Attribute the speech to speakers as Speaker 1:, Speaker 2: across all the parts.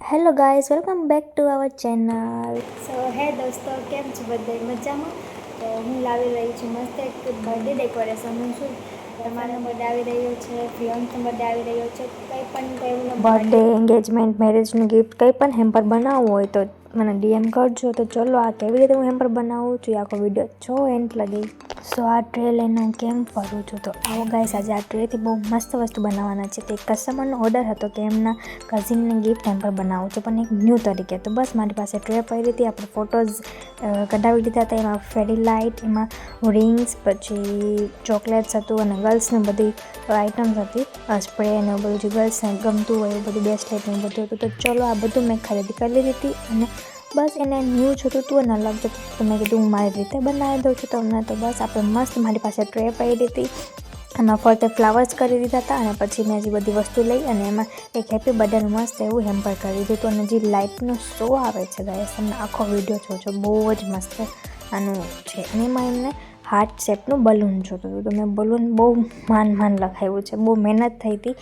Speaker 1: Hello guys, welcome back to our channel.
Speaker 2: હે દોસ્તો, કેમ છો બધા મજામાં? તો હું લાવી રહી છું મસ્ત એક બર્થડે ડેકોરેશનનું છું. તમારો બર્થડે આવી રહ્યો છે, ફિયોન્સનો બર્થડે આવી રહ્યો છે, કંઈ પણ કોઈ
Speaker 1: બર્થડે, એન્ગેજમેન્ટ, મેરેજનું ગિફ્ટ કંઈ પણ હેમ્પર બનાવવું હોય તો મને ડીએમ કરજો. તો ચલો આ કેવી રીતે હું હેમ્પર બનાવું છું આખો વિડીયો જો એન્ડ લગી. સો આ ટ્રે લઈને હું કેમ ફરું છું તો આવો ગાઈસ, આજે આ ટ્રેથી બહુ મસ્ત વસ્તુ બનાવવાના છે. તો એક કસ્ટમરનો ઓર્ડર હતો કે એમના કઝિનને ગિફ્ટ હેમ્પર બનાવવું છે, પણ એક ન્યૂ તરીકે. તો બસ મારી પાસે ટ્રે પડી હતી, આપણે ફોટોઝ કઢાવી લીધા હતા. એમાં ફેરી લાઇટ, એમાં રિંગ્સ, પછી ચોકલેટ્સ હતું અને ગર્લ્સની બધી આઇટમ્સ હતી, સ્પ્રે અને એવું બધું જે ગર્લ્સને ગમતું હોય એવું બધું, બ્રેસલેટ ને એવું બધું હતું. તો ચલો આ બધું મેં ખરીદી કરી લીધી હતી અને બસ એને ન્યૂ જોતું હતું અને અલગ જોતું હતું. તો મેં કીધું હું મારી રીતે બનાવી દઉં છું તમને. તો બસ આપણે મસ્ત, મારી પાસે ટ્રે પડી હતી, એમાં ફરતે ફ્લાવર્સ કરી દીધા હતા અને પછી મેં જે બધી વસ્તુ લઈ અને એમાં એક હેપી બર્થડેનું મસ્ત એવું હેમ્પર કરી દીધું હતું. અને જે લાઇટનો શો આવે છે ગાઈસ, તમને આખો વિડીયો જોજો, બહુ જ મસ્ત આનું છે. અને એમાં એમને હાર્ટ શેપનું બલૂન જોતું હતું. તો મેં બલૂન બહુ માન લખાવ્યું છે, બહુ મહેનત થઈ હતી.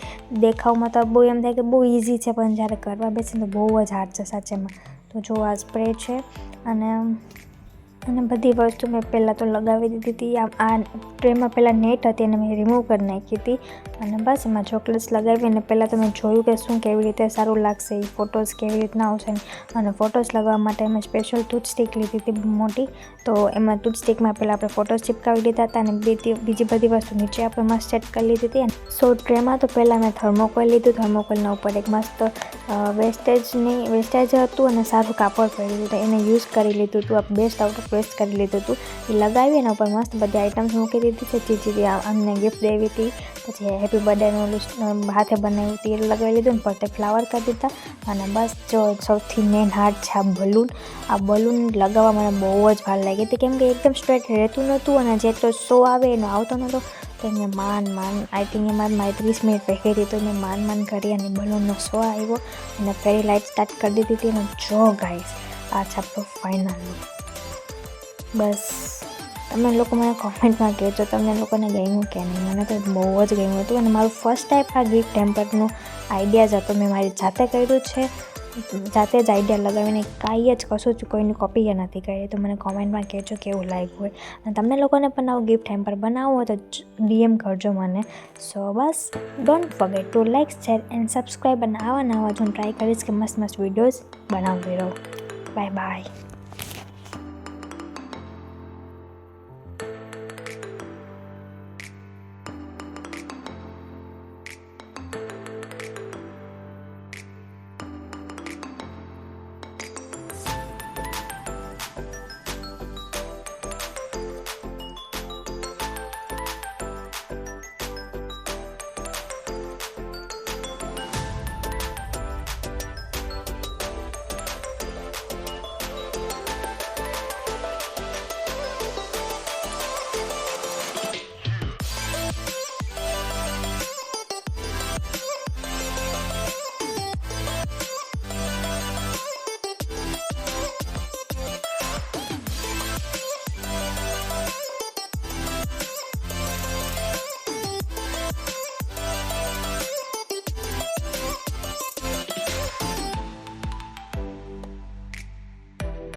Speaker 1: દેખાવમાં તો બહુ એમ થાય કે બહુ ઇઝી છે, પણ જ્યારે કરવા બેસે તો બહુ જ હાર્ડ છે સાચેમાં. તો જો આ સ્પ્રે છે અને બધી વસ્તુ મેં પહેલાં તો લગાવી દીધી હતી. આ ટ્રેમાં પહેલાં નેટ હતી અને મેં રિમૂવ કરી નાખી હતી. અને બસ એમાં ચોકલેટ્સ લગાવી અને પહેલાં તો મેં જોયું કે શું કેવી રીતે સારું લાગશે, એ ફોટોઝ કેવી રીતના આવશે. અને ફોટોઝ લગાવવા માટે મેં સ્પેશિયલ ટૂથ સ્ટિક લીધી હતી મોટી. તો એમાં ટૂથ સ્ટિકમાં પહેલાં આપણે ફોટોઝ ચિપકાવી લીધા હતા અને બીજી બધી વસ્તુ નીચે આપણે મસ્ત સેટ કરી લીધી હતી. સો ટ્રેમાં તો પહેલાં મેં થર્મોકોલ લીધું, થર્મોકોલના ઉપર એક મસ્ત વેસ્ટેજ હતું અને સારું કાપડ પડ્યું હતું, એને યુઝ કરી લીધું હતું. આ બેસ્ટ આઉટ ઓફ વેસ્ટ કરી લીધું હતું. એ લગાવી એના ઉપર મસ્ત બધી આઇટમ્સ મૂકી દીધી છે, જે અમને ગિફ્ટ દેવી હતી. પછી હેપી બર્થડેનું હાથે બનાવ્યું તેલ લગાવી લીધું ને ફરતે ફ્લાવર કરી દીધા. અને બસ જો સૌથી મેઇન હાર્ટ છે આ બલૂન. આ બલૂન લગાવવા મને બહુ જ ભાર લાગી હતી, કેમ કે એકદમ સ્ટ્રેટ રહેતું નહોતું અને જેટલો શો આવે એનો આવતો નહોતો. તો મેં માન આઈ થિંક એમાં મારી 30 મિનિટ પહેરી હતી. તો મેં માન કરી અને બલૂનનો શો આવ્યો અને ફેરી લાઇટ સ્ટાર્ટ કરી દીધી હતી. અને જો ગાઈસ, આ છે આપણો ફાઇનલ લુક. બસ તમે લોકો મને કોમેન્ટમાં કહેજો તમને લોકોને ગમ્યું કે નહીં. મને તો બહુ જ ગમ્યું હતું અને મારું ફર્સ્ટ ટાઈપ આ ગિફ્ટ હેમ્પરનું આઈડિયા જ હતો. મેં મારી જાતે કર્યું છે, જાતે જ આઈડિયા લગાવીને, કાંઈ જ કશું જ કોઈની કોપી નથી કરી. તો મને કોમેન્ટમાં કહેજો કેવું લાગ્યું હોય. અને તમને લોકોને પણ આવું ગિફ્ટ હેમ્પર બનાવવું હોય તો ડીએમ કરજો મને. સો બસ don't forget to like, share and subscribe. અને આવા નવા જ હું ટ્રાય કરીશ કે મસ્ત વિડીયોઝ બનાવતી રહું. Bye bye.